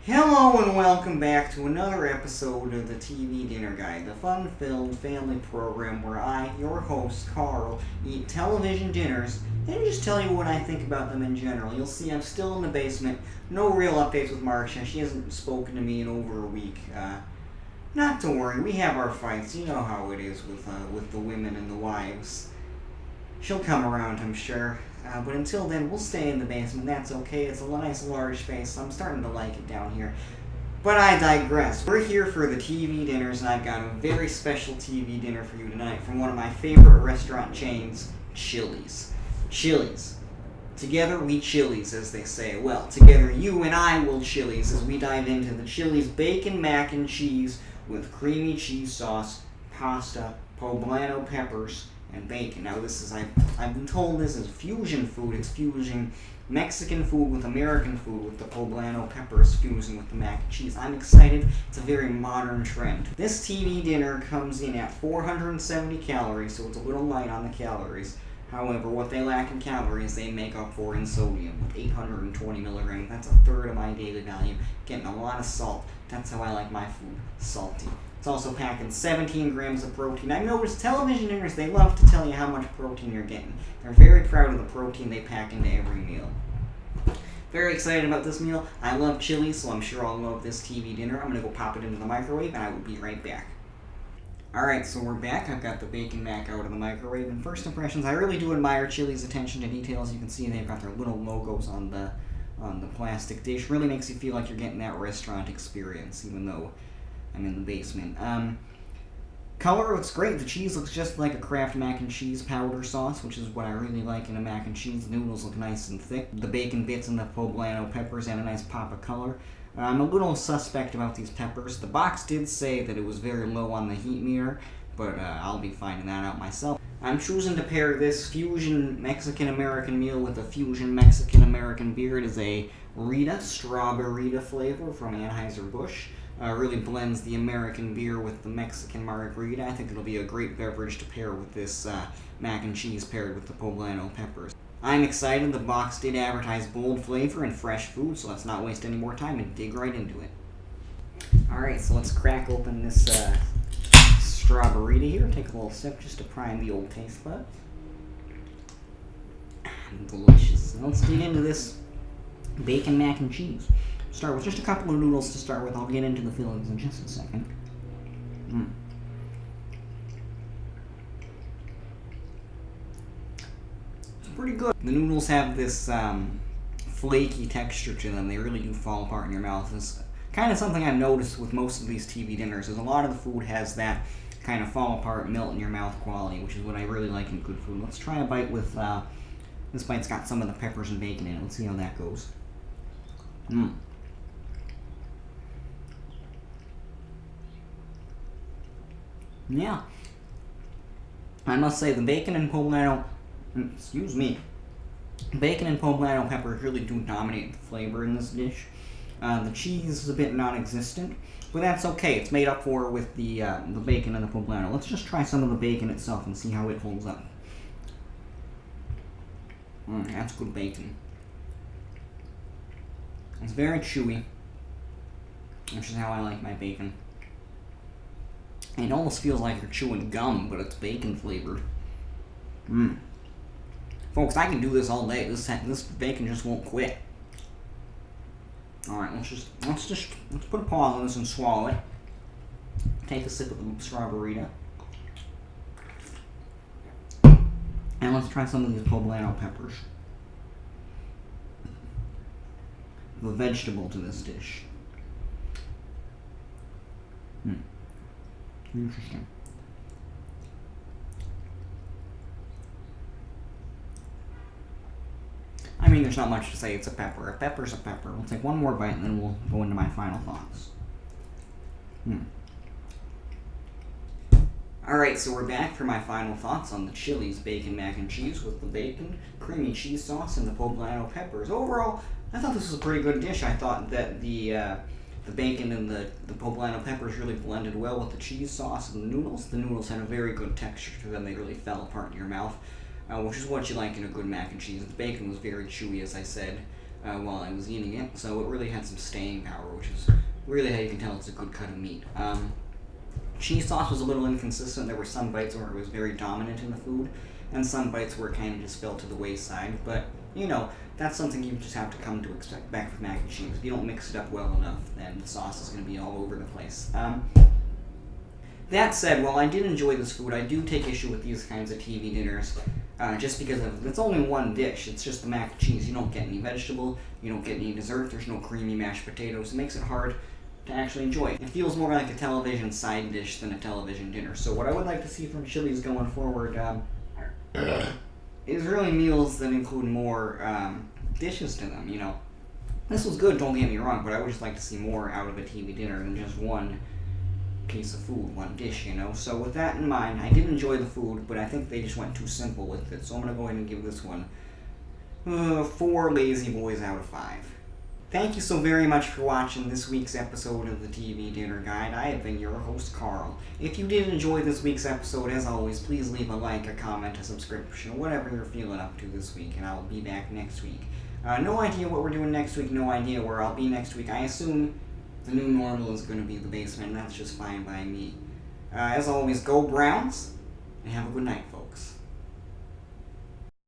Hello and welcome back to another episode of the TV Dinner Guide, the fun-filled family program where I, your host, Carl, eat television dinners and just tell you what I think about them in general. You'll see I'm still in the basement, no real updates with Marcia. She hasn't spoken to me in over a week. Not to worry, we have our fights. You know how it is with the women and the wives. She'll come around, I'm sure. But until then, we'll stay in the basement. That's okay. It's a nice, large space, so I'm starting to like it down here. But I digress. We're here for the TV dinners, and I've got a very special TV dinner for you tonight from one of my favorite restaurant chains, Chili's. Chili's. Together we Chili's, as they say. Well, together you and I will Chili's as we dive into the Chili's bacon mac and cheese with creamy cheese sauce, pasta, poblano peppers, and bacon. Now I've been told this is fusion food. It's fusing Mexican food with American food with the poblano peppers fusing with the mac and cheese. I'm excited. It's a very modern trend. This TV dinner comes in at 470 calories, so it's a little light on the calories. However, what they lack in calories, they make up for in sodium, with 820 milligrams. That's a third of my daily value. Getting a lot of salt. That's how I like my food, salty. It's also packing 17 grams of protein. I've noticed television dinners, they love to tell you how much protein you're getting. They're very proud of the protein they pack into every meal. Very excited about this meal. I love chili, so I'm sure I'll love this TV dinner. I'm going to go pop it into the microwave, and I will be right back. Alright, so we're back. I've got the bacon mac out of the microwave. And first impressions, I really do admire Chili's attention to detail. As you can see, they've got their little logos on the plastic dish. Really makes you feel like you're getting that restaurant experience, even though I'm in the basement. Color looks great. The cheese looks just like a Kraft mac and cheese powder sauce, which is what I really like in a mac and cheese. The noodles look nice and thick. The bacon bits and the poblano peppers add a nice pop of color. I'm a little suspect about these peppers. The box did say that it was very low on the heat meter, but I'll be finding that out myself. I'm choosing to pair this fusion Mexican-American meal with a fusion Mexican-American beer. It is a Rita, Strawberry flavor from Anheuser-Busch. Really blends the American beer with the Mexican margarita. I think it'll be a great beverage to pair with this mac and cheese paired with the poblano peppers. I'm excited. The box did advertise bold flavor and fresh food, so let's not waste any more time and dig right into it. Alright, so let's crack open this Strawberry here. Take a little sip just to prime the old taste buds. Delicious. Let's dig into this bacon mac and cheese. Start with just a couple of noodles to start with. I'll get into the fillings in just a second. It's pretty good. The noodles have this flaky texture to them. They really do fall apart in your mouth. It's kind of something I've noticed with most of these TV dinners, is a lot of the food has that kind of fall apart, melt in your mouth quality, which is what I really like in good food. Let's try a bite with, this bite's got some of the peppers and bacon in it. Let's see how that goes. Yeah. I must say, the bacon and poblano, bacon and poblano peppers really do dominate the flavor in this dish. The cheese is a bit non-existent, but that's okay. It's made up for with the bacon and the poblano. Let's just try some of the bacon itself and see how it holds up. That's good bacon. It's very chewy, which is how I like my bacon. It almost feels like you're chewing gum, but it's bacon flavored. Folks, I can do this all day. This bacon just won't quit. All right, let's put a pause on this and swallow it. Take a sip of the Strawberry, and let's try some of these poblano peppers. The vegetable to this dish. Interesting. I mean, there's not much to say. It's a pepper. A pepper's a pepper. We'll take one more bite and then we'll go into my final thoughts. Alright, so we're back for my final thoughts on the Chili's bacon mac and cheese with the bacon, creamy cheese sauce, and the poblano peppers. Overall, I thought this was a pretty good dish. I thought that the bacon and the poblano peppers really blended well with the cheese sauce and the noodles. The noodles had a very good texture to them. They really fell apart in your mouth, which is what you like in a good mac and cheese. The bacon was very chewy, as I said. while I was eating it, so it really had some staying power, which is really how you can tell it's a good cut of meat. Cheese sauce was a little inconsistent. There were some bites where it was very dominant in the food, and some bites where it kind of just fell to the wayside. But, that's something you just have to come to expect back with mac and cheese. If you don't mix it up well enough, then the sauce is going to be all over the place. That said, while I did enjoy this food, I do take issue with these kinds of TV dinners, just because it's only one dish. It's just the mac and cheese. You don't get any vegetable, you don't get any dessert, there's no creamy mashed potatoes. It makes it hard to actually enjoy. It feels more like a television side dish than a television dinner. So what I would like to see from Chili's going forward is really meals that include more dishes to them, This was good, don't get me wrong, but I would just like to see more out of a TV dinner than just one piece of food, one dish, So with that in mind, I did enjoy the food, but I think they just went too simple with it. So I'm going to go ahead and give this one 4 lazy boys out of 5. Thank you so very much for watching this week's episode of the TV Dinner Guide. I have been your host, Carl. If you did enjoy this week's episode, as always, please leave a like, a comment, a subscription, whatever you're feeling up to this week, and I'll be back next week. No idea what we're doing next week, no idea where I'll be next week. I assume the new normal is going to be the basement, and that's just fine by me. As always, go Browns, and have a good night, folks.